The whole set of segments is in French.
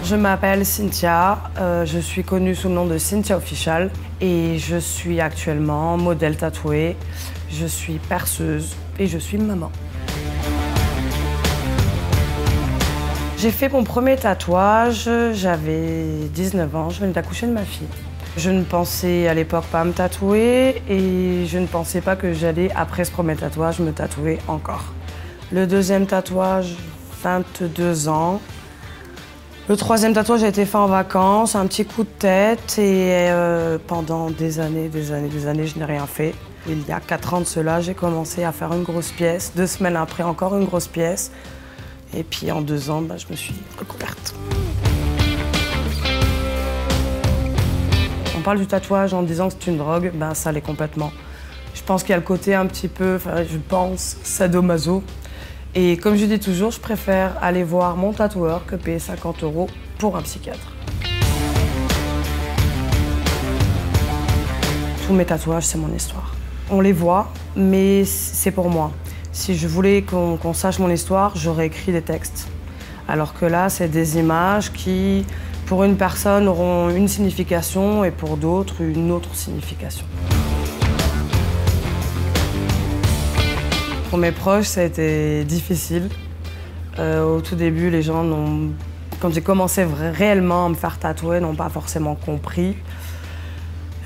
Je m'appelle Cynthia, je suis connue sous le nom de Cynthia Official et je suis actuellement modèle tatouée, je suis perceuse et je suis maman. J'ai fait mon premier tatouage, j'avais 19 ans, je venais d'accoucher de ma fille. Je ne pensais à l'époque pas me tatouer et je ne pensais pas que j'allais, après ce premier tatouage, me tatouer encore. Le deuxième tatouage, 22 ans. Le troisième tatouage a été fait en vacances, un petit coup de tête et pendant des années, je n'ai rien fait. Il y a 4 ans de cela, j'ai commencé à faire une grosse pièce. 2 semaines après, encore une grosse pièce. Et puis en 2 ans, je me suis recouverte. On parle du tatouage en disant que c'est une drogue, ça l'est complètement. Je pense qu'il y a le côté un petit peu, sadomaso. Et comme je dis toujours, je préfère aller voir mon tatoueur que payer 50 € pour un psychiatre. Tous mes tatouages, c'est mon histoire. On les voit, mais c'est pour moi. Si je voulais qu'on sache mon histoire, j'aurais écrit des textes. Alors que là, c'est des images qui, pour une personne, auront une signification et pour d'autres, une autre signification. Pour mes proches, ça a été difficile. Au tout début, les gens, quand j'ai commencé réellement à me faire tatouer, n'ont pas forcément compris.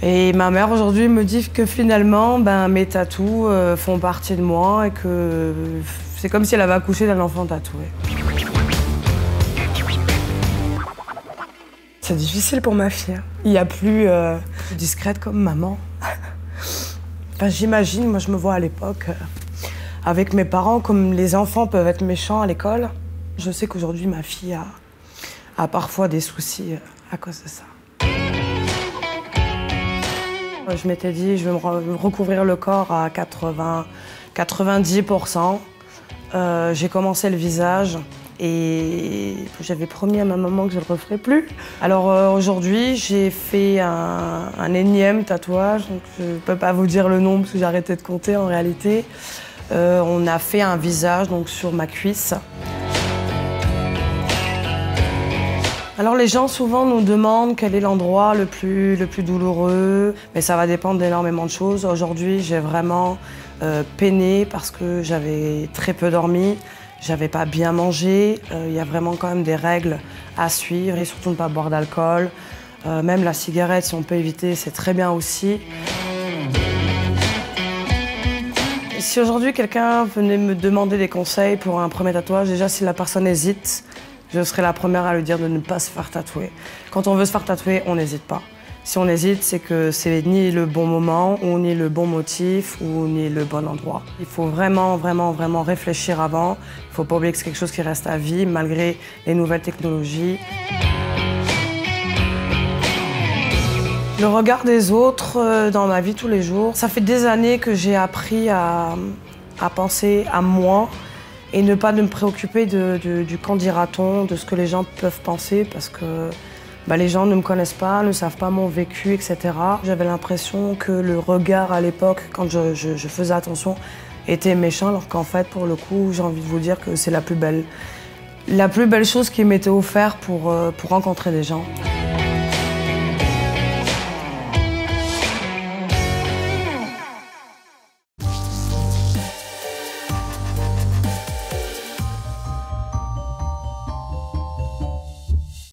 Et ma mère aujourd'hui me dit que finalement, mes tatous font partie de moi et que c'est comme si elle avait accouché d'un enfant tatoué. C'est difficile pour ma fille. Il n'y a plus discrète comme maman. J'imagine, moi je me vois à l'époque avec mes parents, comme les enfants peuvent être méchants à l'école. Je sais qu'aujourd'hui ma fille a parfois des soucis à cause de ça. Je m'étais dit, je vais me recouvrir le corps à 90%. J'ai commencé le visage et j'avais promis à ma maman que je ne le referais plus. Alors aujourd'hui, j'ai fait un énième tatouage. Donc je ne peux pas vous dire le nombre parce que j'ai arrêté de compter en réalité. On a fait un visage donc, sur ma cuisse. Alors les gens souvent nous demandent quel est l'endroit le plus douloureux, mais ça va dépendre d'énormément de choses. Aujourd'hui, j'ai vraiment peiné parce que j'avais très peu dormi, j'avais pas bien mangé. Il y a vraiment quand même des règles à suivre et surtout ne pas boire d'alcool. Même la cigarette, si on peut éviter, c'est très bien aussi. Si aujourd'hui quelqu'un venait me demander des conseils pour un premier tatouage, déjà si la personne hésite, je serais la première à lui dire de ne pas se faire tatouer. Quand on veut se faire tatouer, on n'hésite pas. Si on hésite, c'est que c'est ni le bon moment, ou ni le bon motif, ou ni le bon endroit. Il faut vraiment réfléchir avant. Il ne faut pas oublier que c'est quelque chose qui reste à vie, malgré les nouvelles technologies. Le regard des autres dans ma vie tous les jours, ça fait des années que j'ai appris à penser à moi et ne pas me préoccuper du qu'en dira-t-on, de ce que les gens peuvent penser parce que les gens ne me connaissent pas, ne savent pas mon vécu, etc. J'avais l'impression que le regard à l'époque, quand je faisais attention, était méchant alors qu'en fait, pour le coup, j'ai envie de vous dire que c'est la plus belle chose qui m'était offerte pour rencontrer des gens.